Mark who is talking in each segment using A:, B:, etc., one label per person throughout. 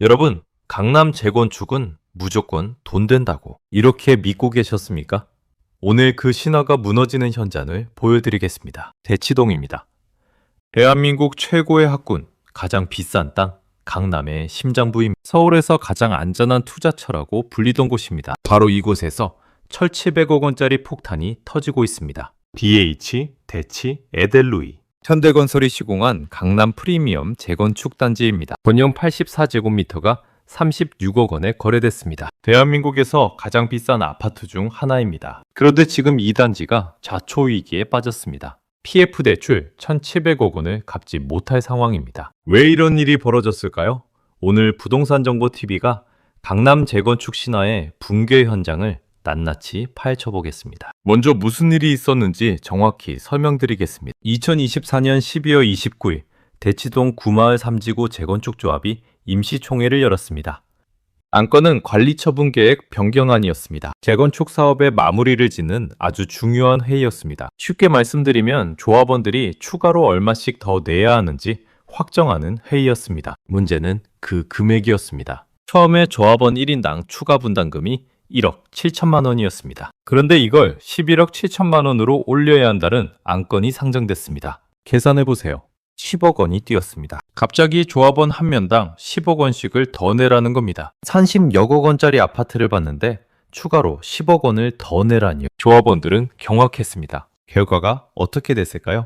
A: 여러분, 강남 재건축은 무조건 돈 된다고 이렇게 믿고 계셨습니까? 오늘 그 신화가 무너지는 현장을 보여드리겠습니다. 대치동입니다. 대한민국 최고의 학군, 가장 비싼 땅, 강남의 심장부입니다. 서울에서 가장 안전한 투자처라고 불리던 곳입니다. 바로 이곳에서 1,700억 원짜리 폭탄이 터지고 있습니다. DH, 대치, 에델루이. 현대건설이 시공한 강남 프리미엄 재건축 단지입니다. 본영 84제곱미터가 36억 원에 거래됐습니다. 대한민국에서 가장 비싼 아파트 중 하나입니다. 그런데 지금 이 단지가 자초위기에 빠졌습니다. PF 대출 1,700억 원을 갚지 못할 상황입니다. 왜 이런 일이 벌어졌을까요? 오늘 부동산정보TV가 강남 재건축 신화의 붕괴 현장을 낱낱이 파헤쳐보겠습니다. 먼저 무슨 일이 있었는지 정확히 설명드리겠습니다. 2024년 12월 29일 대치동 구마을 3지구 재건축조합이 임시총회를 열었습니다. 안건은 관리처분계획 변경안이었습니다. 재건축 사업의 마무리를 짓는 아주 중요한 회의였습니다. 쉽게 말씀드리면 조합원들이 추가로 얼마씩 더 내야 하는지 확정하는 회의였습니다. 문제는 그 금액이었습니다. 처음에 조합원 1인당 추가 분담금이 1억 7천만 원이었습니다. 그런데 이걸 11억 7천만 원으로 올려야 한다는 안건이 상정됐습니다. 계산해보세요. 10억 원이 뛰었습니다. 갑자기 조합원 한 명당 10억 원씩을 더 내라는 겁니다. 30여억 원짜리 아파트를 봤는데 추가로 10억 원을 더 내라니요. 조합원들은 경악했습니다. 결과가 어떻게 됐을까요?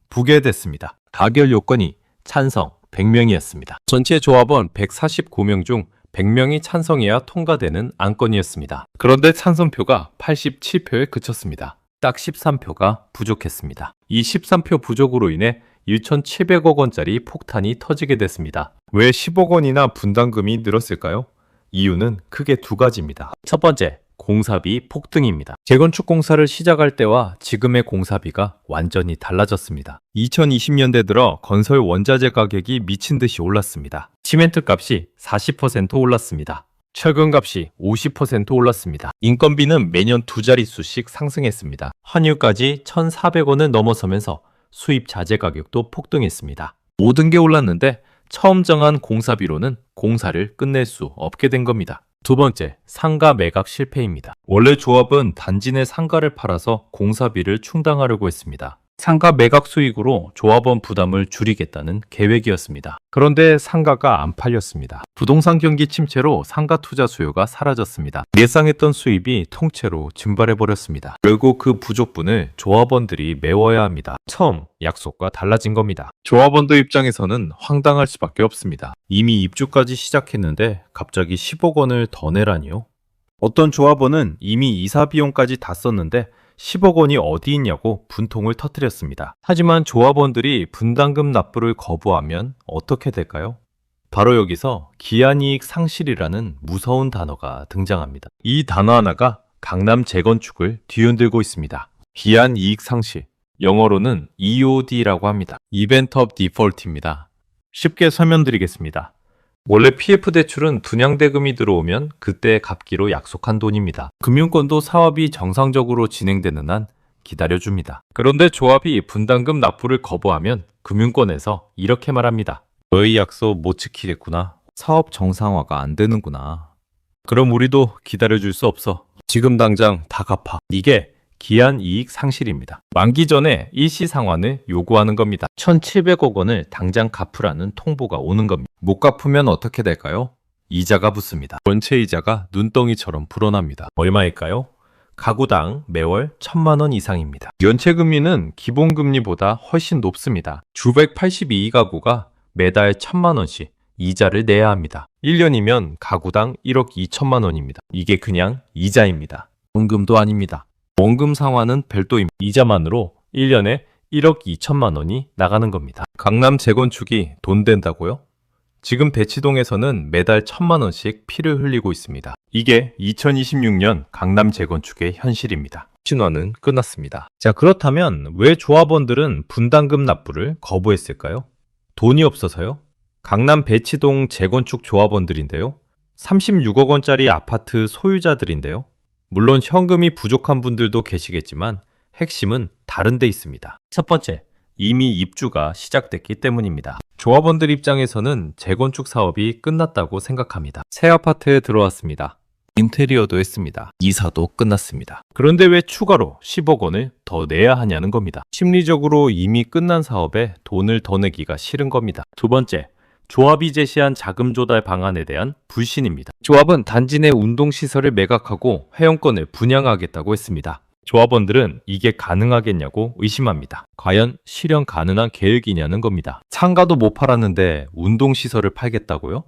A: 부결됐습니다. 가결 요건이 찬성 100명이었습니다. 전체 조합원 149명 중 100명이 찬성해야 통과되는 안건이었습니다. 그런데 찬성표가 87표에 그쳤습니다. 딱 13표가 부족했습니다. 이 13표 부족으로 인해 1,700억 원짜리 폭탄이 터지게 됐습니다. 왜 10억 원이나 분담금이 늘었을까요? 이유는 크게 두 가지입니다. 첫 번째, 공사비 폭등입니다. 재건축 공사를 시작할 때와 지금의 공사비가 완전히 달라졌습니다. 2020년대 들어 건설 원자재 가격이 미친 듯이 올랐습니다. 시멘트 값이 40% 올랐습니다. 철근 값이 50% 올랐습니다. 인건비는 매년 두 자릿수씩 상승했습니다. 환율까지 1,400원을 넘어서면서 수입 자재 가격도 폭등했습니다. 모든 게 올랐는데 처음 정한 공사비로는 공사를 끝낼 수 없게 된 겁니다. 두 번째, 상가 매각 실패입니다. 원래 조합은 단지 내 상가를 팔아서 공사비를 충당하려고 했습니다. 상가 매각 수익으로 조합원 부담을 줄이겠다는 계획이었습니다. 그런데 상가가 안 팔렸습니다. 부동산 경기 침체로 상가 투자 수요가 사라졌습니다. 예상했던 수입이 통째로 증발해버렸습니다. 결국 그 부족분을 조합원들이 메워야 합니다. 처음 약속과 달라진 겁니다. 조합원들 입장에서는 황당할 수밖에 없습니다. 이미 입주까지 시작했는데 갑자기 10억 원을 더 내라니요? 어떤 조합원은 이미 이사 비용까지 다 썼는데 10억 원이 어디 있냐고 분통을 터뜨렸습니다. 하지만 조합원들이 분담금 납부를 거부하면 어떻게 될까요? 바로 여기서 기한이익 상실이라는 무서운 단어가 등장합니다. 이 단어 하나가 강남 재건축을 뒤흔들고 있습니다. 기한이익 상실, 영어로는 EOD라고 합니다. Event of Default입니다. 쉽게 설명드리겠습니다. 원래 PF 대출은 분양대금이 들어오면 그때 갚기로 약속한 돈입니다. 금융권도 사업이 정상적으로 진행되는 한 기다려줍니다. 그런데 조합이 분담금 납부를 거부하면 금융권에서 이렇게 말합니다. 너희 약속 못 지키겠구나. 사업 정상화가 안 되는구나. 그럼 우리도 기다려줄 수 없어. 지금 당장 다 갚아. 이게 기한 이익 상실입니다. 만기 전에 일시 상환을 요구하는 겁니다. 1,700억 원을 당장 갚으라는 통보가 오는 겁니다. 못 갚으면 어떻게 될까요? 이자가 붙습니다. 원체 이자가 눈덩이처럼 불어납니다. 얼마일까요? 가구당 매월 1,000만 원 이상입니다. 연체 금리는 기본 금리보다 훨씬 높습니다. 982가구가 매달 1,000만 원씩 이자를 내야 합니다. 1년이면 가구당 1억 2천만 원입니다. 이게 그냥 이자입니다. 원금도 아닙니다. 원금 상환은 별도입니다. 이자만으로 1년에 1억 2천만 원이 나가는 겁니다. 강남 재건축이 돈 된다고요? 지금 대치동에서는 매달 1,000만 원씩 피를 흘리고 있습니다. 이게 2026년 강남 재건축의 현실입니다. 신화는 끝났습니다. 자, 그렇다면 왜 조합원들은 분담금 납부를 거부했을까요? 돈이 없어서요? 강남 대치동 재건축 조합원들인데요. 36억 원짜리 아파트 소유자들인데요. 물론 현금이 부족한 분들도 계시겠지만 핵심은 다른 데 있습니다. 첫 번째, 이미 입주가 시작됐기 때문입니다. 조합원들 입장에서는 재건축 사업이 끝났다고 생각합니다. 새 아파트에 들어왔습니다. 인테리어도 했습니다. 이사도 끝났습니다. 그런데 왜 추가로 10억 원을 더 내야 하냐는 겁니다. 심리적으로 이미 끝난 사업에 돈을 더 내기가 싫은 겁니다. 두 번째, 조합이 제시한 자금 조달 방안에 대한 불신입니다. 조합은 단지 내 운동시설을 매각하고 회원권을 분양하겠다고 했습니다. 조합원들은 이게 가능하겠냐고 의심합니다. 과연 실현 가능한 계획이냐는 겁니다. 상가도 못 팔았는데 운동시설을 팔겠다고요?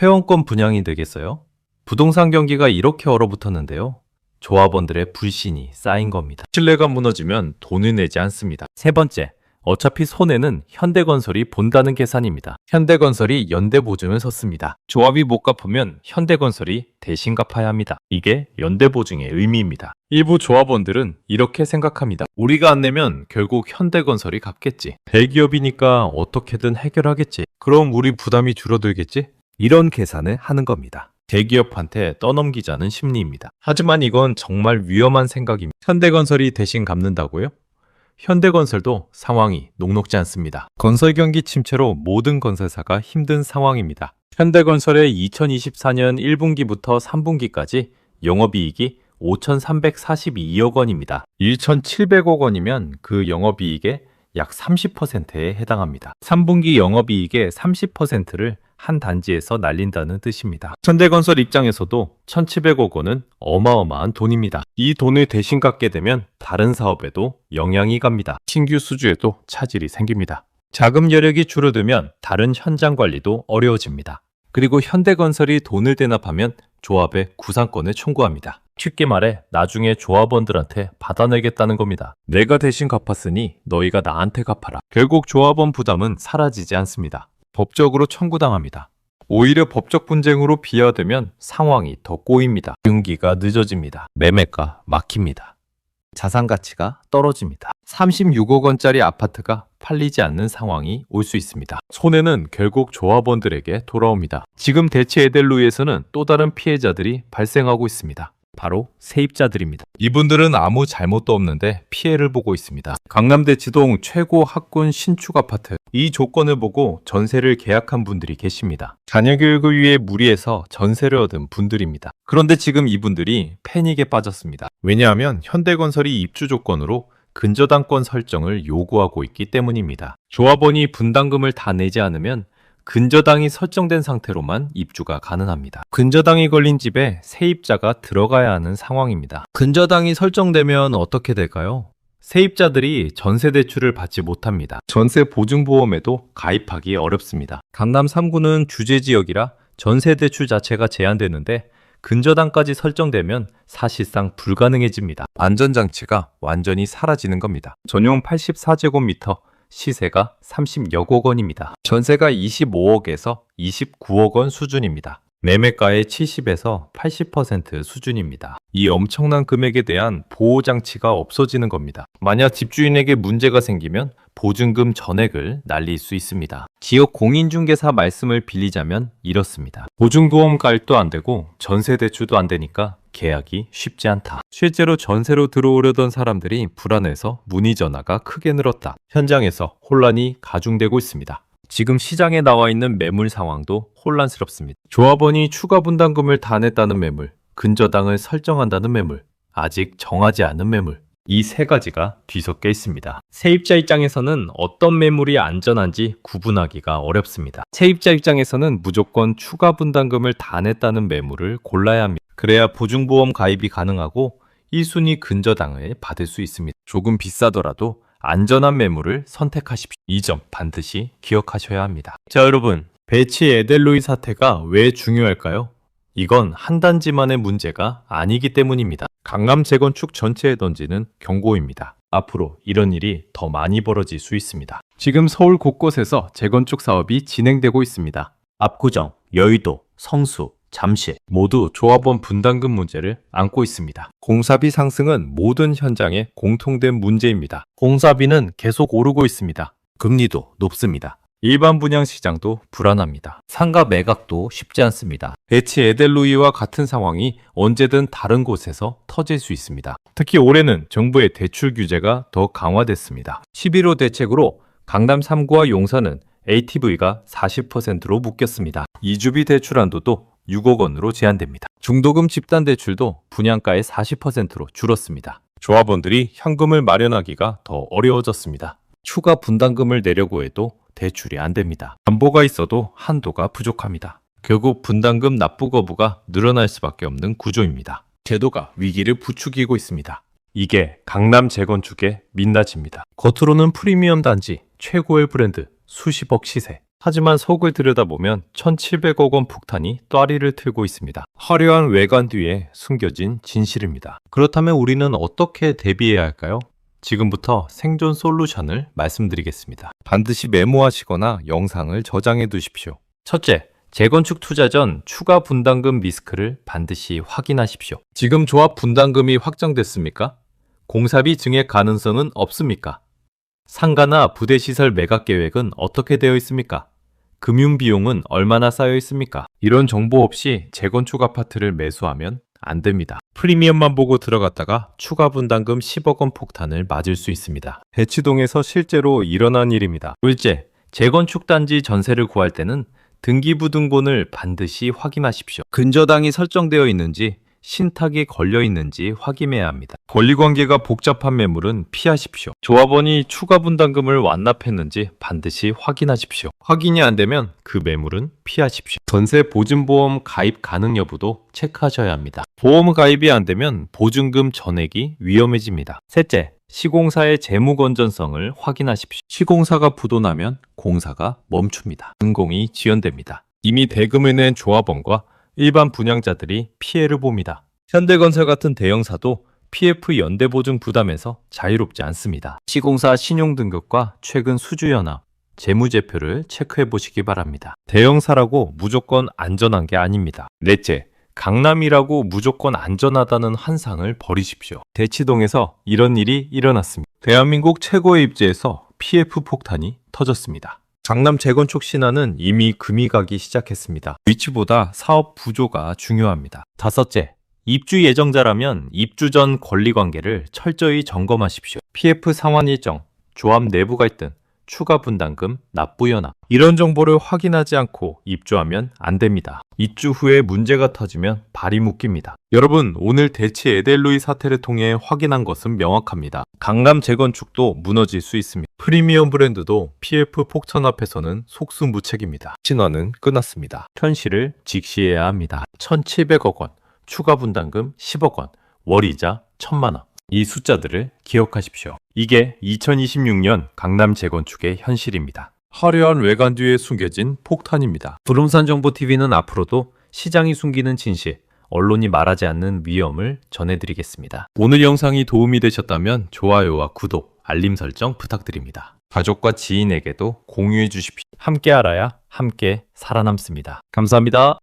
A: 회원권 분양이 되겠어요? 부동산 경기가 이렇게 얼어붙었는데요. 조합원들의 불신이 쌓인 겁니다. 신뢰가 무너지면 돈을 내지 않습니다. 세 번째, 어차피 손해는 현대건설이 본다는 계산입니다. 현대건설이 연대보증을 섰습니다. 조합이 못 갚으면 현대건설이 대신 갚아야 합니다. 이게 연대보증의 의미입니다. 일부 조합원들은 이렇게 생각합니다. 우리가 안 내면 결국 현대건설이 갚겠지. 대기업이니까 어떻게든 해결하겠지. 그럼 우리 부담이 줄어들겠지? 이런 계산을 하는 겁니다. 대기업한테 떠넘기자는 심리입니다. 하지만 이건 정말 위험한 생각입니다. 현대건설이 대신 갚는다고요? 현대건설도 상황이 녹록지 않습니다. 건설 경기 침체로 모든 건설사가 힘든 상황입니다. 현대건설의 2024년 1분기부터 3분기까지 영업이익이 5,342억 원입니다. 1,700억 원이면 그 영업이익의 약 30%에 해당합니다. 3분기 영업이익의 30%를 한 단지에서 날린다는 뜻입니다. 현대건설 입장에서도 1,700억 원은 어마어마한 돈입니다. 이 돈을 대신 갚게 되면 다른 사업에도 영향이 갑니다. 신규 수주에도 차질이 생깁니다. 자금 여력이 줄어들면 다른 현장 관리도 어려워집니다. 그리고 현대건설이 돈을 대납하면 조합의 구상권을 청구합니다. 쉽게 말해 나중에 조합원들한테 받아내겠다는 겁니다. 내가 대신 갚았으니 너희가 나한테 갚아라. 결국 조합원 부담은 사라지지 않습니다. 법적으로 청구당합니다. 오히려 법적 분쟁으로 비화되면 상황이 더 꼬입니다. 등기가 늦어집니다. 매매가 막힙니다. 자산 가치가 떨어집니다. 36억 원짜리 아파트가 팔리지 않는 상황이 올 수 있습니다. 손해는 결국 조합원들에게 돌아옵니다. 지금 대치 에델루이에서는 또 다른 피해자들이 발생하고 있습니다. 바로 세입자들입니다. 이분들은 아무 잘못도 없는데 피해를 보고 있습니다. 강남대치동 최고 학군 신축 아파트. 이 조건을 보고 전세를 계약한 분들이 계십니다. 자녀 교육을 위해 무리해서 전세를 얻은 분들입니다. 그런데 지금 이분들이 패닉에 빠졌습니다. 왜냐하면 현대건설이 입주 조건으로 근저당권 설정을 요구하고 있기 때문입니다. 조합원이 분담금을 다 내지 않으면 근저당이 설정된 상태로만 입주가 가능합니다. 근저당이 걸린 집에 세입자가 들어가야 하는 상황입니다. 근저당이 설정되면 어떻게 될까요? 세입자들이 전세 대출을 받지 못합니다. 전세 보증보험에도 가입하기 어렵습니다. 강남 3구는 규제지역이라 전세 대출 자체가 제한되는데 근저당까지 설정되면 사실상 불가능해집니다. 안전장치가 완전히 사라지는 겁니다. 전용 84제곱미터 시세가 30여억 원입니다. 전세가 25억에서 29억 원 수준입니다. 매매가의 70에서 80% 수준입니다. 이 엄청난 금액에 대한 보호장치가 없어지는 겁니다. 만약 집주인에게 문제가 생기면 보증금 전액을 날릴 수 있습니다. 지역 공인중개사 말씀을 빌리자면 이렇습니다. 보증보험 가입도 안 되고 전세 대출도 안 되니까 계약이 쉽지 않다. 실제로 전세로 들어오려던 사람들이 불안해서 문의 전화가 크게 늘었다. 현장에서 혼란이 가중되고 있습니다. 지금 시장에 나와 있는 매물 상황도 혼란스럽습니다. 조합원이 추가 분담금을 다 냈다는 매물, 근저당을 설정한다는 매물, 아직 정하지 않은 매물, 이 세 가지가 뒤섞여 있습니다. 세입자 입장에서는 어떤 매물이 안전한지 구분하기가 어렵습니다. 세입자 입장에서는 무조건 추가 분담금을 다 냈다는 매물을 골라야 합니다. 그래야 보증보험 가입이 가능하고 1순위 근저당을 받을 수 있습니다. 조금 비싸더라도 안전한 매물을 선택하십시오. 이 점 반드시 기억하셔야 합니다. 자, 여러분, 배치 에델로이 사태가 왜 중요할까요? 이건 한 단지만의 문제가 아니기 때문입니다. 강남 재건축 전체에 던지는 경고입니다. 앞으로 이런 일이 더 많이 벌어질 수 있습니다. 지금 서울 곳곳에서 재건축 사업이 진행되고 있습니다. 압구정, 여의도, 성수, 잠실 모두 조합원 분담금 문제를 안고 있습니다. 공사비 상승은 모든 현장에 공통된 문제입니다. 공사비는 계속 오르고 있습니다. 금리도 높습니다. 일반 분양 시장도 불안합니다. 상가 매각도 쉽지 않습니다. 배치 에델루이와 같은 상황이 언제든 다른 곳에서 터질 수 있습니다. 특히 올해는 정부의 대출 규제가 더 강화됐습니다. 11호 대책으로 강남 3구와 용산은 ATV가 40%로 묶였습니다. 이주비 대출 한도도 6억 원으로 제한됩니다. 중도금 집단 대출도 분양가의 40%로 줄었습니다. 조합원들이 현금을 마련하기가 더 어려워졌습니다. 추가 분담금을 내려고 해도 대출이 안 됩니다. 담보가 있어도 한도가 부족합니다. 결국 분담금 납부 거부가 늘어날 수밖에 없는 구조입니다. 제도가 위기를 부추기고 있습니다. 이게 강남 재건축의 민낯입니다. 겉으로는 프리미엄 단지, 최고의 브랜드, 수십억 시세. 하지만 속을 들여다보면 1,700억 원 폭탄이 또아리를 틀고 있습니다. 화려한 외관 뒤에 숨겨진 진실입니다. 그렇다면 우리는 어떻게 대비해야 할까요? 지금부터 생존 솔루션을 말씀드리겠습니다. 반드시 메모하시거나 영상을 저장해 두십시오. 첫째, 재건축 투자 전 추가 분담금 리스크를 반드시 확인하십시오. 지금 조합 분담금이 확정됐습니까? 공사비 증액 가능성은 없습니까? 상가나 부대시설 매각 계획은 어떻게 되어 있습니까? 금융 비용은 얼마나 쌓여 있습니까? 이런 정보 없이 재건축 아파트를 매수하면 안 됩니다. 프리미엄만 보고 들어갔다가 추가 분담금 10억 원 폭탄을 맞을 수 있습니다. 대치동에서 실제로 일어난 일입니다. 둘째, 재건축 단지 전세를 구할 때는 등기부등본을 반드시 확인하십시오. 근저당이 설정되어 있는지, 신탁이 걸려 있는지 확인해야 합니다. 권리관계가 복잡한 매물은 피하십시오. 조합원이 추가 분담금을 완납했는지 반드시 확인하십시오. 확인이 안 되면 그 매물은 피하십시오. 전세 보증보험 가입 가능 여부도 체크하셔야 합니다. 보험 가입이 안 되면 보증금 전액이 위험해집니다. 셋째, 시공사의 재무 건전성을 확인하십시오. 시공사가 부도나면 공사가 멈춥니다. 준공이 지연됩니다. 이미 대금을 낸 조합원과 일반 분양자들이 피해를 봅니다. 현대건설 같은 대형사도 PF 연대보증 부담에서 자유롭지 않습니다. 시공사 신용등급과 최근 수주연합, 재무제표를 체크해 보시기 바랍니다. 대형사라고 무조건 안전한 게 아닙니다. 넷째, 강남이라고 무조건 안전하다는 환상을 버리십시오. 대치동에서 이런 일이 일어났습니다. 대한민국 최고의 입지에서 PF 폭탄이 터졌습니다. 강남 재건축 신화는 이미 금이 가기 시작했습니다. 위치보다 사업 구조가 중요합니다. 다섯째, 입주 예정자라면 입주 전 권리관계를 철저히 점검하십시오. PF 상환 일정, 조합 내부 갈등, 추가 분담금, 납부 연합. 이런 정보를 확인하지 않고 입주하면 안 됩니다. 입주 후에 문제가 터지면 발이 묶입니다. 여러분, 오늘 대치 에델로이 사태를 통해 확인한 것은 명확합니다. 강남 재건축도 무너질 수 있습니다. 프리미엄 브랜드도 PF 폭탄 앞에서는 속수무책입니다. 신화는 끝났습니다. 현실을 직시해야 합니다. 1,700억 원, 추가 분담금 10억 원, 월이자 1,000만 원. 이 숫자들을 기억하십시오. 이게 2026년 강남 재건축의 현실입니다. 화려한 외관 뒤에 숨겨진 폭탄입니다. 부동산 정보TV는 앞으로도 시장이 숨기는 진실, 언론이 말하지 않는 위험을 전해드리겠습니다. 오늘 영상이 도움이 되셨다면 좋아요와 구독, 알림 설정 부탁드립니다. 가족과 지인에게도 공유해 주십시오. 함께 알아야 함께 살아남습니다. 감사합니다.